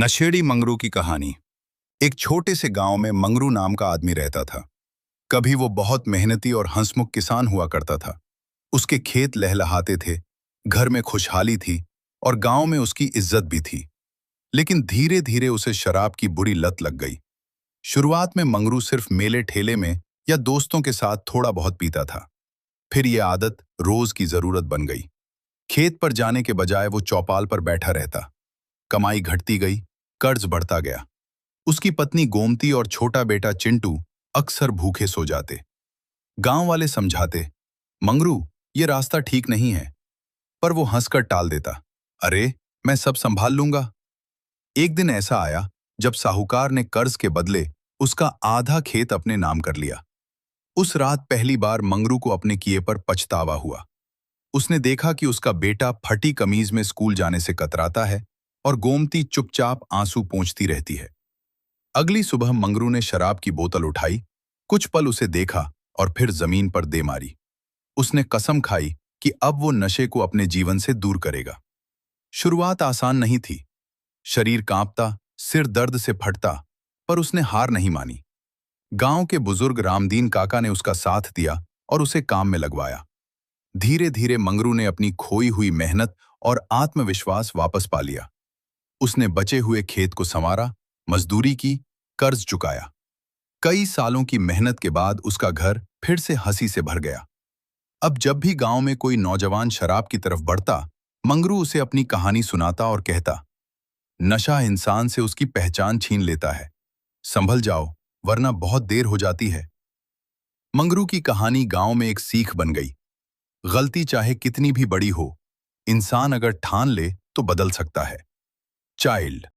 नशेड़ी मंगरू की कहानी। एक छोटे से गांव में मंगरू नाम का आदमी रहता था। कभी वो बहुत मेहनती और हंसमुख किसान हुआ करता था। उसके खेत लहलहाते थे, घर में खुशहाली थी और गांव में उसकी इज्जत भी थी। लेकिन धीरे धीरे उसे शराब की बुरी लत लग गई। शुरुआत में मंगरू सिर्फ मेले ठेले में या दोस्तों के साथ थोड़ा बहुत पीता था। फिर यह आदत रोज की जरूरत बन गई। खेत पर जाने के बजाय वो चौपाल पर बैठा रहता। कमाई घटती गई, कर्ज बढ़ता गया। उसकी पत्नी गोमती और छोटा बेटा चिंटू अक्सर भूखे सो जाते। गांव वाले समझाते, मंगरू, ये रास्ता ठीक नहीं है, पर वो हंसकर टाल देता। अरे, मैं सब संभाल लूंगा। एक दिन ऐसा आया जब साहूकार ने कर्ज के बदले उसका आधा खेत अपने नाम कर लिया। उस रात पहली बार मंगरू को अपने किए पर पछतावा हुआ। उसने देखा कि उसका बेटा फटी कमीज में स्कूल जाने से कतराता है और गोमती चुपचाप आंसू पोंछती रहती है। अगली सुबह मंगरू ने शराब की बोतल उठाई, कुछ पल उसे देखा और फिर जमीन पर दे मारी। उसने कसम खाई कि अब वो नशे को अपने जीवन से दूर करेगा। शुरुआत आसान नहीं थी। शरीर कांपता, सिर दर्द से फटता, पर उसने हार नहीं मानी। गांव के बुजुर्ग रामदीन काका ने उसका साथ दिया और उसे काम में लगवाया। धीरे धीरे मंगरू ने अपनी खोई हुई मेहनत और आत्मविश्वास वापस पा लिया। उसने बचे हुए खेत को संवारा, मजदूरी की, कर्ज चुकाया। कई सालों की मेहनत के बाद उसका घर फिर से हंसी से भर गया। अब जब भी गांव में कोई नौजवान शराब की तरफ बढ़ता, मंगरू उसे अपनी कहानी सुनाता और कहता, नशा इंसान से उसकी पहचान छीन लेता है। संभल जाओ, वरना बहुत देर हो जाती है। मंगरू की कहानी गांव में एक सीख बन गई। गलती चाहे कितनी भी बड़ी हो, इंसान अगर ठान ले तो बदल सकता है। चाइल्ड।